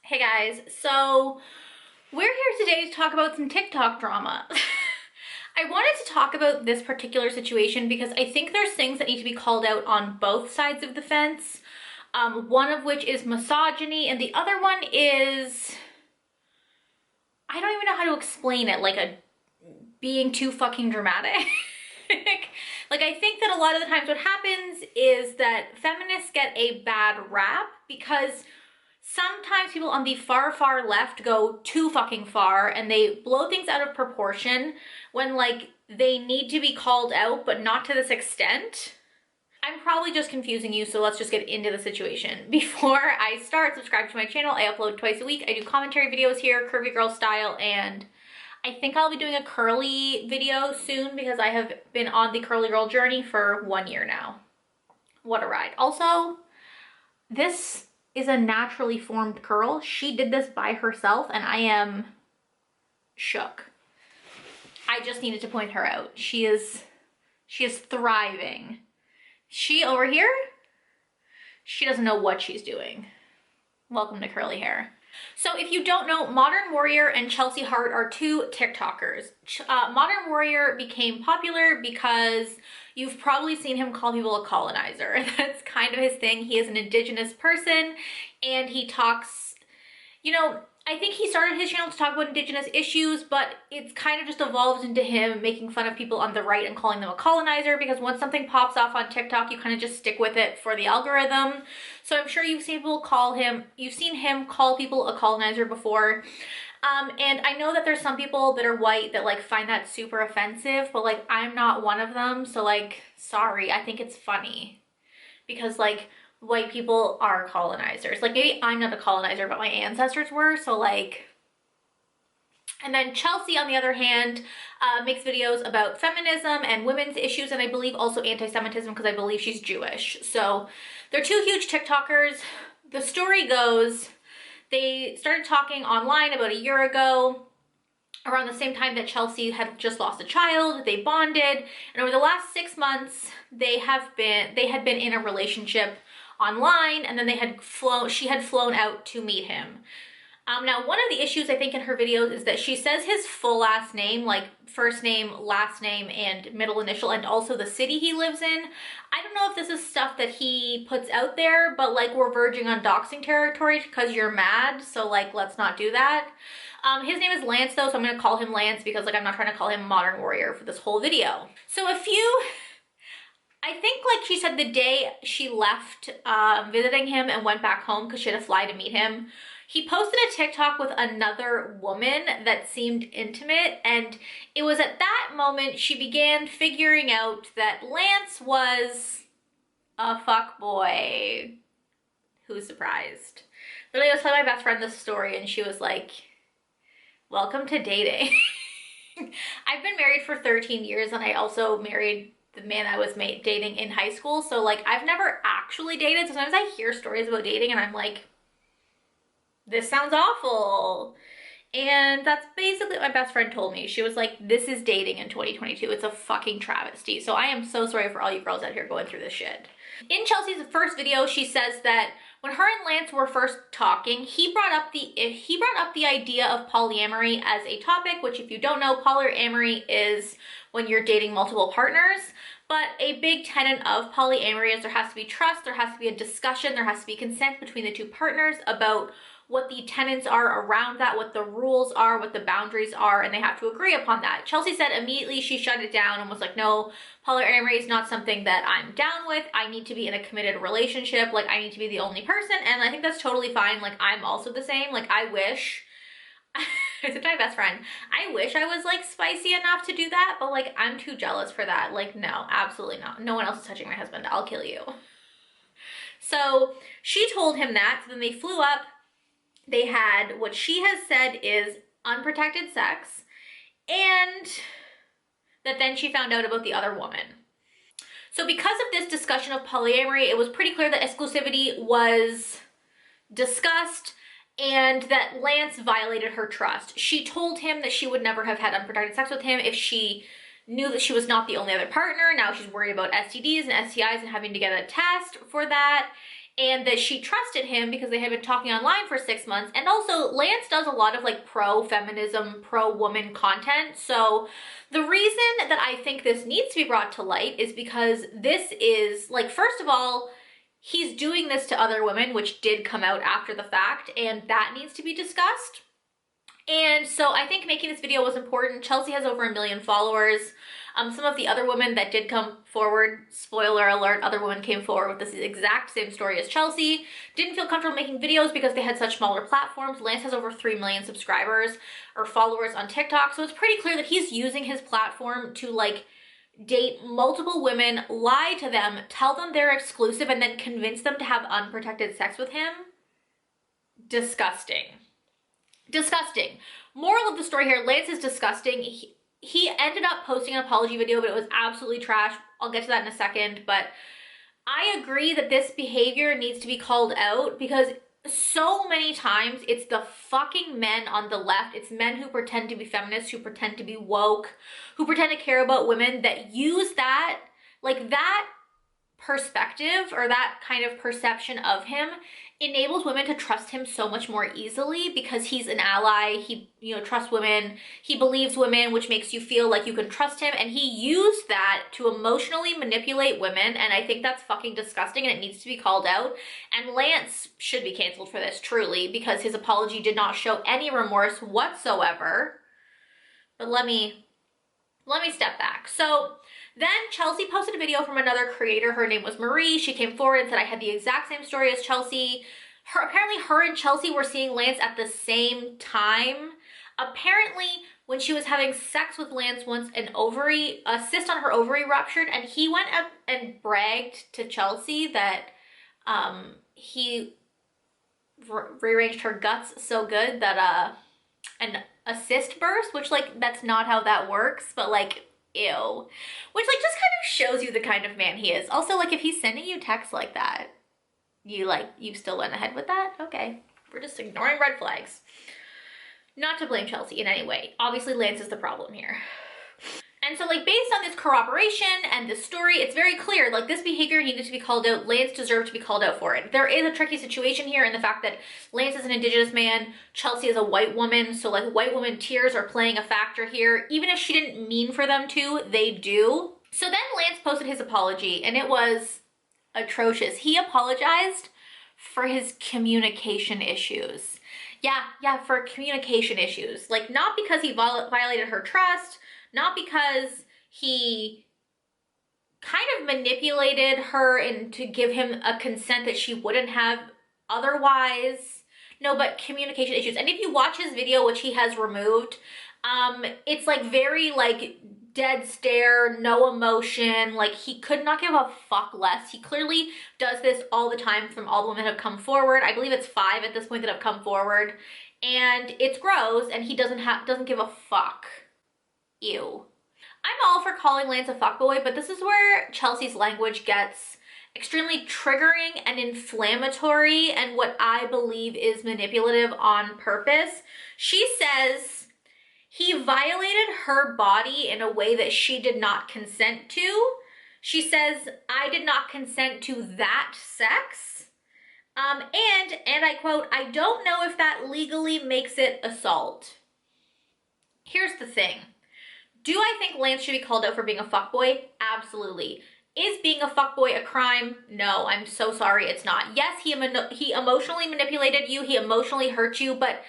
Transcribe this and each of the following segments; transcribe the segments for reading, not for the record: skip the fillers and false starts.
Hey guys, so we're here today to talk about some TikTok drama. I wanted to talk about this particular situation because I think there's things that need to be called out on both sides of the fence. One of which is misogyny, and the other one is, I don't even know how to explain it, like being too fucking dramatic. Like, I think that a lot of the times what happens is that feminists get a bad rap because sometimes people on the far, far left go too fucking far and they blow things out of proportion when, like, they need to be called out, but not to this extent. I'm probably just confusing you, so let's just get into the situation. Before I start, subscribe to my channel. I upload twice a week. I do commentary videos here, curvy girl style, and I think I'll be doing a curly video soon because I have been on the curly girl journey for 1 year now. What a ride. Also, this is a naturally formed curl. She did this by herself and I am shook. I just needed to point her out. She is thriving. She over here, she doesn't know what she's doing. Welcome to curly hair. So if you don't know, Modern Warrior and Chelsea Hart are two TikTokers. Modern Warrior became popular because you've probably seen him call people a colonizer. That's kind of his thing. He is an indigenous person and he talks, you know, I think he started his channel to talk about indigenous issues, but it's kind of just evolved into him making fun of people on the right and calling them a colonizer, because once something pops off on TikTok, you kind of just stick with it for the algorithm. So I'm sure you've seen him call people a colonizer before. And I know that there's some people that are white that like find that super offensive, but like I'm not one of them. So like, sorry, I think it's funny because like, white people are colonizers. Like, maybe I'm not a colonizer, but my ancestors were, so like. And then Chelsea, on the other hand, makes videos about feminism and women's issues, and I believe also anti-Semitism because I believe she's Jewish. So they're two huge TikTokers. The story goes, they started talking online about a year ago, around the same time that Chelsea had just lost a child. They bonded, and over the last 6 months, they had been in a relationship online, and then she had flown out to meet him. Now, one of the issues I think in her videos is that she says his full last name, like first name, last name, and middle initial, and also the city he lives in. I don't know if this is stuff that he puts out there, but like, we're verging on doxing territory because you're mad, so like, let's not do that. His name is Lance though, so I'm gonna call him Lance because like, I'm not trying to call him Modern Warrior for this whole video. So I think like she said the day she left visiting him and went back home because she had to fly to meet him, he posted a TikTok with another woman that seemed intimate, and it was at that moment she began figuring out that Lance was a fuckboy. Who's surprised? Literally, I was telling my best friend this story and she was like, welcome to dating. I've been married for 13 years and I also married the man I was dating in high school. So like, I've never actually dated. Sometimes I hear stories about dating and I'm like, this sounds awful. And that's basically what my best friend told me. She was like, this is dating in 2022. It's a fucking travesty. So I am so sorry for all you girls out here going through this shit. In Chelsea's first video, she says that when her and Lance were first talking, he brought up the idea of polyamory as a topic, which if you don't know, polyamory is when you're dating multiple partners. But a big tenet of polyamory is there has to be trust, there has to be a discussion, there has to be consent between the two partners about what the tenets are around that, what the rules are, what the boundaries are, and they have to agree upon that. Chelsea said immediately she shut it down and was like, no, polyamory is not something that I'm down with. I need to be in a committed relationship. Like, I need to be the only person, and I think that's totally fine. Like, I'm also the same. Like, I wish, I said to my best friend, I wish I was like spicy enough to do that, but like, I'm too jealous for that. Like, no, absolutely not. No one else is touching my husband. I'll kill you. So she told him that, so then they flew up. They had what she has said is unprotected sex, and that then she found out about the other woman. So because of this discussion of polyamory, it was pretty clear that exclusivity was discussed and that Lance violated her trust. She told him that she would never have had unprotected sex with him if she knew that she was not the only other partner. Now she's worried about STDs and STIs and having to get a test for that. and that she trusted him because they had been talking online for 6 months. And also Lance does a lot of like pro-feminism, pro-woman content. So the reason that I think this needs to be brought to light is because this is like, first of all, he's doing this to other women, which did come out after the fact, and that needs to be discussed. And so I think making this video was important. Chelsea has over 1 million followers. Some of the other women that did come forward, spoiler alert, other women came forward with this exact same story as Chelsea, didn't feel comfortable making videos because they had such smaller platforms. Lance has over 3 million subscribers or followers on TikTok, so it's pretty clear that he's using his platform to like date multiple women, lie to them, tell them they're exclusive, and then convince them to have unprotected sex with him. Disgusting. Disgusting. Moral of the story here, Lance is disgusting. He ended up posting an apology video, but it was absolutely trash. I'll get to that in a second, but I agree that this behavior needs to be called out because so many times it's the fucking men on the left, it's men who pretend to be feminists, who pretend to be woke, who pretend to care about women, that use that, like that perspective or that kind of perception of him enables women to trust him so much more easily because he's an ally. He, you know, trusts women, he believes women, which makes you feel like you can trust him, and he used that to emotionally manipulate women, and I think that's fucking disgusting and it needs to be called out. And Lance should be canceled for this, truly, because his apology did not show any remorse whatsoever. But let me step back. So then Chelsea posted a video from another creator. Her name was Marie. She came forward and said, I had the exact same story as Chelsea. Apparently her and Chelsea were seeing Lance at the same time. Apparently when she was having sex with Lance once, a cyst on her ovary ruptured, and he went up and bragged to Chelsea that he rearranged her guts so good that a cyst burst, which like that's not how that works, but like ew, which like just kind of shows you the kind of man he is. Also, like if he's sending you texts like that, you still went ahead with that? Okay, we're just ignoring red flags. Not to blame Chelsea in any way. Obviously Lance is the problem here. And so like based on this corroboration and this story, it's very clear like this behavior needed to be called out. Lance deserved to be called out for it. There is a tricky situation here in the fact that Lance is an Indigenous man, Chelsea is a white woman, so like white woman tears are playing a factor here. Even if she didn't mean for them to, they do. So then Lance posted his apology and it was atrocious. He apologized for his communication issues. Yeah, for communication issues. Like not because he violated her trust, not because he kind of manipulated her and to give him a consent that she wouldn't have otherwise. No, but communication issues. And if you watch his video, which he has removed, it's like very like dead stare, no emotion. Like he could not give a fuck less. He clearly does this all the time from all the women that have come forward. I believe it's 5 at this point that have come forward, and it's gross, and he doesn't give a fuck. Ew. I'm all for calling Lance a fuckboy, but this is where Chelsea's language gets extremely triggering and inflammatory and what I believe is manipulative on purpose. She says he violated her body in a way that she did not consent to. She says, I did not consent to that sex. And I quote, I don't know if that legally makes it assault. Here's the thing. Do I think Lance should be called out for being a fuckboy? Absolutely. Is being a fuckboy a crime? No, I'm so sorry, it's not. Yes, he emotionally manipulated you, he emotionally hurt you, but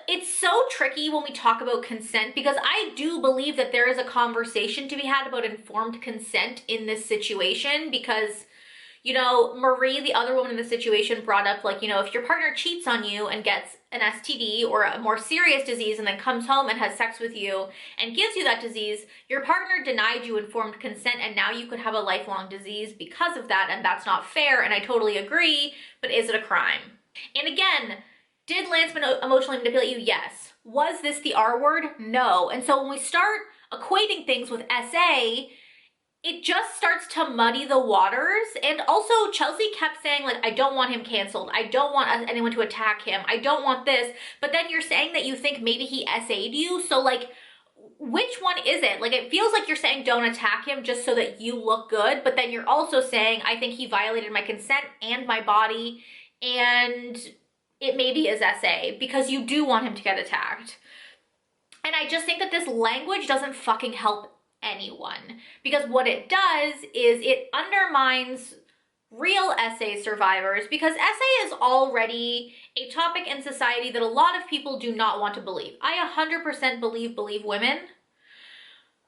it's so tricky when we talk about consent, because I do believe that there is a conversation to be had about informed consent in this situation, because, you know, Marie, the other woman in the situation, brought up, like, you know, if your partner cheats on you and gets an STD or a more serious disease and then comes home and has sex with you and gives you that disease, your partner denied you informed consent and now you could have a lifelong disease because of that, and that's not fair, and I totally agree, but is it a crime? And again, did Lance emotionally manipulate you? Yes. Was this the R word? No. And so when we start equating things with SA, it just starts to muddy the waters. And also Chelsea kept saying, like, I don't want him canceled. I don't want anyone to attack him. I don't want this. But then you're saying that you think maybe he SA'd you. So like, which one is it? Like, it feels like you're saying don't attack him just so that you look good, but then you're also saying I think he violated my consent and my body, and it maybe is SA because you do want him to get attacked. And I just think that this language doesn't fucking help anyone, because what it does is it undermines real SA survivors, because SA is already a topic in society that a lot of people do not want to believe. I 100% believe women.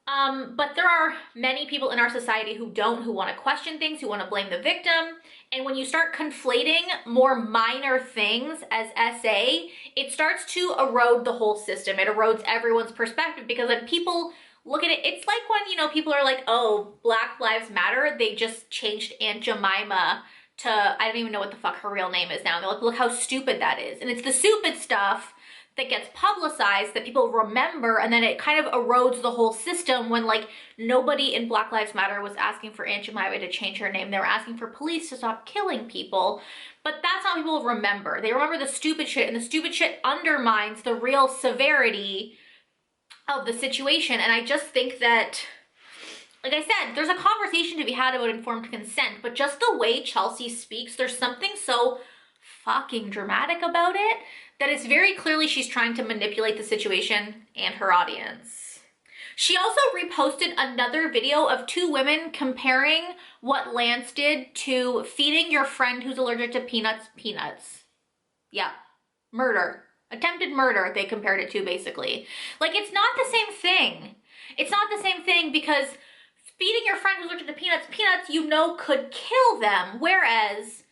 But there are many people in our society who don't, who want to question things, who want to blame the victim. And when you start conflating more minor things as SA, it starts to erode the whole system. It erodes everyone's perspective, because when people look at it, it's like when, you know, people are like, oh, Black Lives Matter, they just changed Aunt Jemima to, I don't even know what the fuck her real name is now. And they're like, look how stupid that is. And it's the stupid stuff that gets publicized that people remember, and then it kind of erodes the whole system when, like, nobody in Black Lives Matter was asking for Aunt Jemima to change her name. They were asking for police to stop killing people. But that's how people remember. They remember the stupid shit, and the stupid shit undermines the real severity of the situation. And I just think that, like I said, there's a conversation to be had about informed consent, but just the way Chelsea speaks, there's something so fucking dramatic about it that it's very clearly she's trying to manipulate the situation and her audience. She also reposted another video of two women comparing what Lance did to feeding your friend who's allergic to peanuts. Yeah, murder. Attempted murder, they compared it to, basically. Like, it's not the same thing. It's not the same thing, because feeding your friend who's allergic to peanuts, you know, could kill them, whereas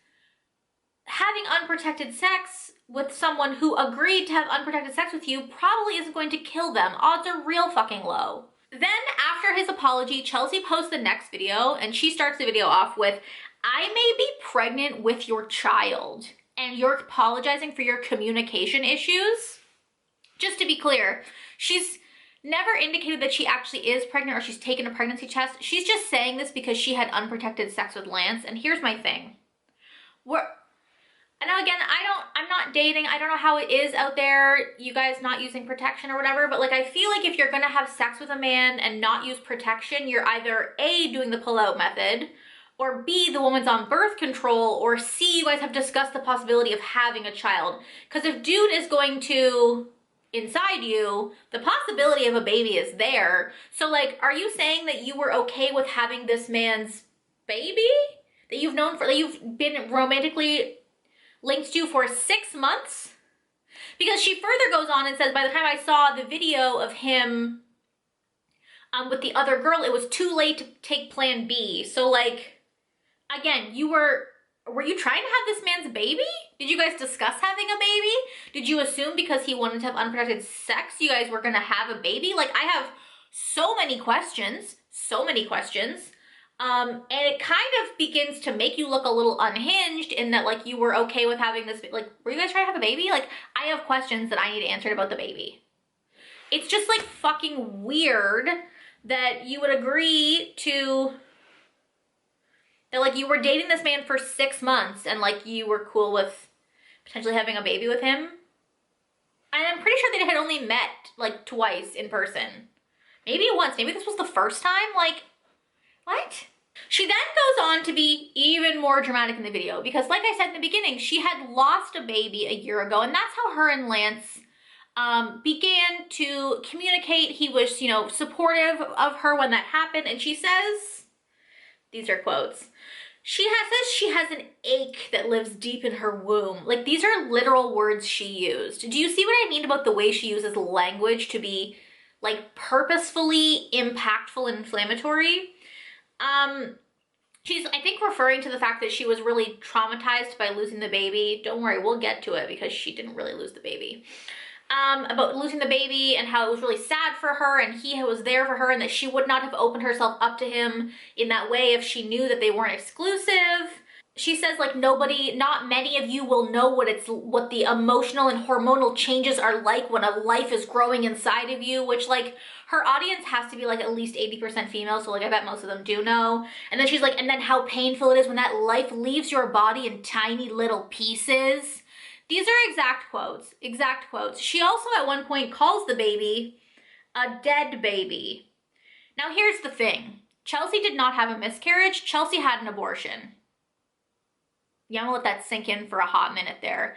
having unprotected sex with someone who agreed to have unprotected sex with you probably isn't going to kill them. Odds are real fucking low. Then after his apology, Chelsea posts the next video, and she starts the video off with, I may be pregnant with your child, and you're apologizing for your communication issues. Just to be clear, she's never indicated that she actually is pregnant or she's taken a pregnancy test. She's just saying this because she had unprotected sex with Lance. And here's my thing. I know, again, I'm not dating. I don't know how it is out there, you guys not using protection or whatever, but like, I feel like if you're gonna have sex with a man and not use protection, you're either A, doing the pull-out method, or B, the woman's on birth control, or C, you guys have discussed the possibility of having a child. Because if dude is going to inside you, the possibility of a baby is there. So like, are you saying that you were okay with having this man's baby that you've known for, that you've been romantically linked to for 6 months? Because she further goes on and says, by the time I saw the video of him with the other girl, it was too late to take plan B. So like, again, were you trying to have this man's baby? Did you guys discuss having a baby? Did you assume because he wanted to have unprotected sex, you guys were gonna have a baby? Like, I have so many questions. And it kind of begins to make you look a little unhinged in that, like, you were okay with having this, like, were you guys trying to have a baby? Like, I have questions that I need answered about the baby. It's just, like, fucking weird that you would agree to, that, like, you were dating this man for 6 months and, like, you were cool with potentially having a baby with him. And I'm pretty sure they had only met, like, twice in person. Maybe once. Maybe this was the first time. Like, what? She then goes on to be even more dramatic in the video because, like I said in the beginning, she had lost a baby a year ago, and that's how her and Lance began to communicate. He was, you know, supportive of her when that happened, and she says, these are quotes, she says she has an ache that lives deep in her womb. Like, these are literal words she used. Do you see what I mean about the way she uses language to be, like, purposefully impactful and inflammatory? She's, I think, referring to the fact that she was really traumatized by losing the baby. Don't worry, we'll get to it because she didn't really lose the baby. About losing the baby and how it was really sad for her and he was there for her and that she would not have opened herself up to him in that way if she knew that they weren't exclusive. She says, like, not many of you will know what the emotional and hormonal changes are like when a life is growing inside of you, which, like, her audience has to be, like, at least 80% female, so, like, I bet most of them do know. And then she's like, and then how painful it is when that life leaves your body in tiny little pieces. These are exact quotes, exact quotes. She also at one point calls the baby A dead baby. Now here's the thing. Chelsea did not have a miscarriage. Chelsea had an abortion. Yeah, I'm gonna let that sink in for a hot minute there.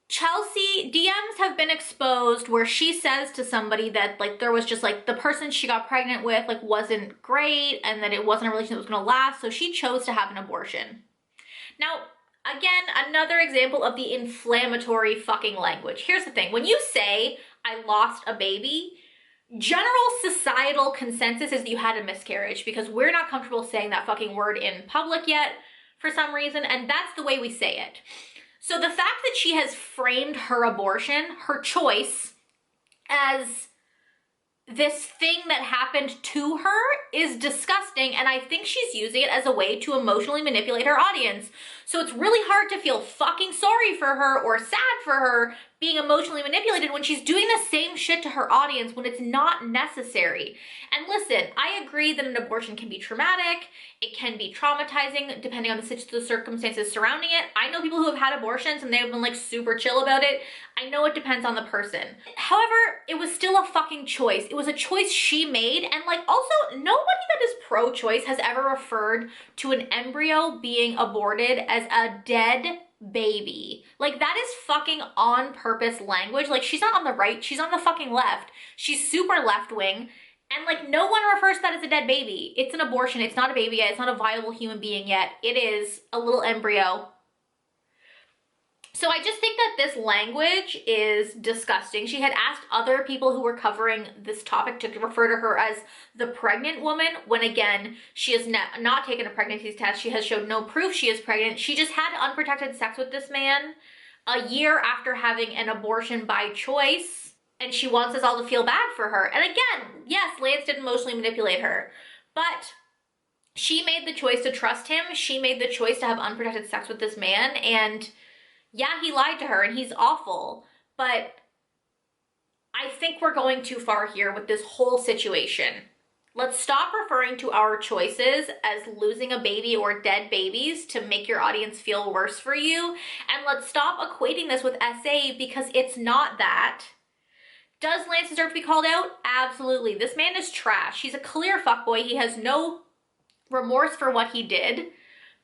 Chelsea, DMs have been exposed where she says to somebody that like there was just like the person she got pregnant with like wasn't great and that it wasn't a relationship that was gonna last, so she chose to have an abortion. Now, again, another example of the inflammatory fucking language. Here's the thing. When you say, I lost a baby, general societal consensus is that you had a miscarriage because we're not comfortable saying that fucking word in public yet for some reason, and that's the way we say it. So the fact that she has framed her abortion, her choice, as this thing that happened to her is disgusting, and I think she's using it as a way to emotionally manipulate her audience. So it's really hard to feel fucking sorry for her or sad for her being emotionally manipulated when she's doing the same shit to her audience when it's not necessary. And listen, I agree that an abortion can be traumatic, it can be traumatizing depending on the circumstances surrounding it. I know people who have had abortions and they've been like super chill about it. I know it depends on the person. However, it was still a fucking choice. It was a choice she made, and like also nobody that is pro-choice has ever referred to an embryo being aborted as a dead baby. Like that is fucking on purpose language. Like she's not on the right, she's on the fucking left. She's super left-wing. And like no one refers to that as a dead baby. It's an abortion. It's not a baby yet. It's not a viable human being yet. It is a little embryo. So I just think that this language is disgusting. She had asked other people who were covering this topic to refer to her as the pregnant woman, when again, she has not taken a pregnancy test. She has showed no proof she is pregnant. She just had unprotected sex with this man a year after having an abortion by choice, and she wants us all to feel bad for her. And again, yes, Lance did emotionally manipulate her, but she made the choice to trust him. She made the choice to have unprotected sex with this man, and yeah, he lied to her and he's awful, but I think we're going too far here with this whole situation. Let's stop referring to our choices as losing a baby or dead babies to make your audience feel worse for you, and let's stop equating this with SA because it's not that. Does Lance deserve to be called out? Absolutely. This man is trash. He's a clear fuckboy. He has no remorse for what he did,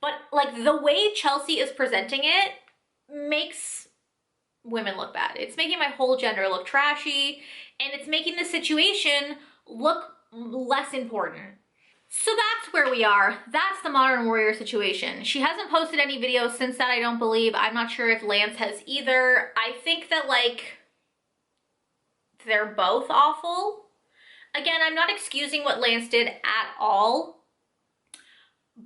but like the way Chelsea is presenting it makes women look bad. It's making my whole gender look trashy, and it's making the situation look less important. So that's where we are. That's the Modern Warrior situation. She hasn't posted any videos since that, I don't believe. I'm not sure if Lance has either. I think that like they're both awful. Again, I'm not excusing what Lance did at all.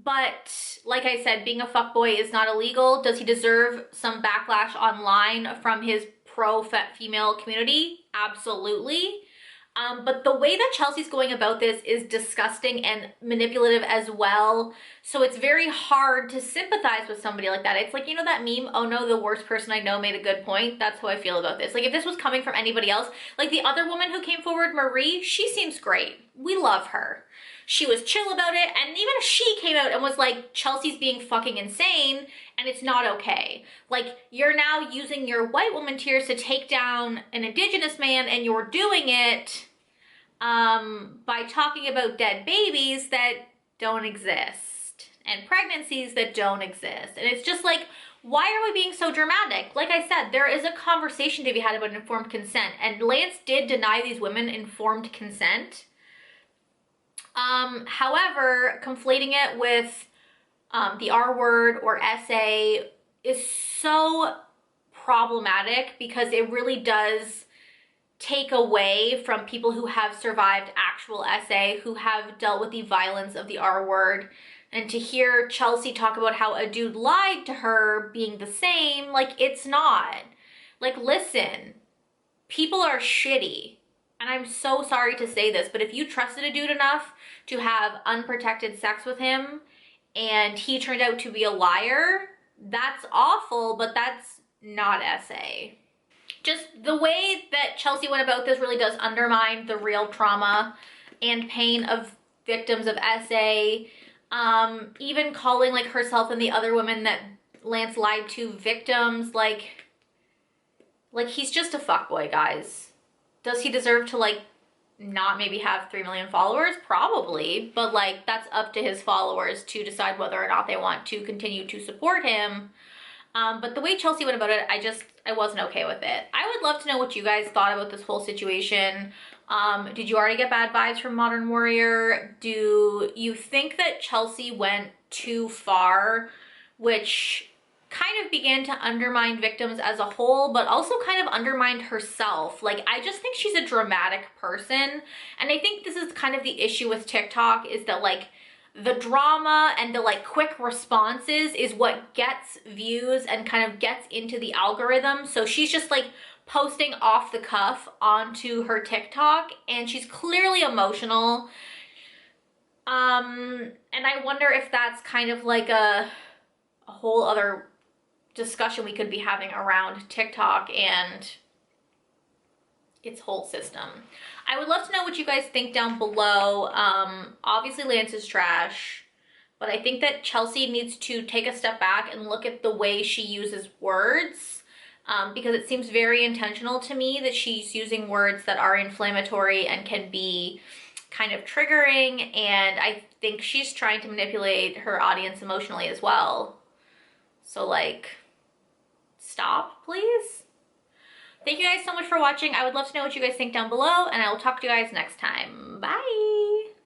But like I said, being a fuckboy is not illegal. Does he deserve some backlash online from his pro-female community? Absolutely. But the way that Chelsea's going about this is disgusting and manipulative as well. So it's very hard to sympathize with somebody like that. It's like, you know that meme, oh no, the worst person I know made a good point? That's how I feel about this. Like if this was coming from anybody else, like the other woman who came forward, Marie, she seems great. We love her. She was chill about it, and even if she came out and was like, Chelsea's being fucking insane, and it's not okay. Like, you're now using your white woman tears to take down an Indigenous man, and you're doing it by talking about dead babies that don't exist, and pregnancies that don't exist. And it's just like, why are we being so dramatic? Like I said, there is a conversation to be had about informed consent, and Lance did deny these women informed consent. However, conflating it with the R word or SA is so problematic because it really does take away from people who have survived actual SA, who have dealt with the violence of the R word. And to hear Chelsea talk about how a dude lied to her being the same, like it's not. Like, listen, people are shitty. And I'm so sorry to say this, but if you trusted a dude enough to have unprotected sex with him and he turned out to be a liar, that's awful, but that's not SA. Just the way that Chelsea went about this really does undermine the real trauma and pain of victims of SA. Even calling like herself and the other women that Lance lied to victims, like he's just a fuckboy, guys. Does he deserve to like not maybe have 3 million followers? Probably, but like that's up to his followers to decide whether or not they want to continue to support him. But the way Chelsea went about it, I wasn't okay with it. I would love to know what you guys thought about this whole situation. Did you already get bad vibes from Modern Warrior? Do you think that Chelsea went too far, which kind of began to undermine victims as a whole, but also kind of undermined herself? Like, I just think she's a dramatic person. And I think this is kind of the issue with TikTok, is that like, the drama and the like quick responses is what gets views and kind of gets into the algorithm. So she's just like posting off the cuff onto her TikTok, and she's clearly emotional. And I wonder if that's kind of like a whole other discussion we could be having around TikTok and its whole system. I would love to know what you guys think down below. Obviously Lance is trash, but I think that Chelsea needs to take a step back and look at the way she uses words, because it seems very intentional to me that she's using words that are inflammatory and can be kind of triggering, and I think she's trying to manipulate her audience emotionally as well. So like, stop, please. Thank you guys so much for watching. I would love to know what you guys think down below, and I will talk to you guys next time. Bye.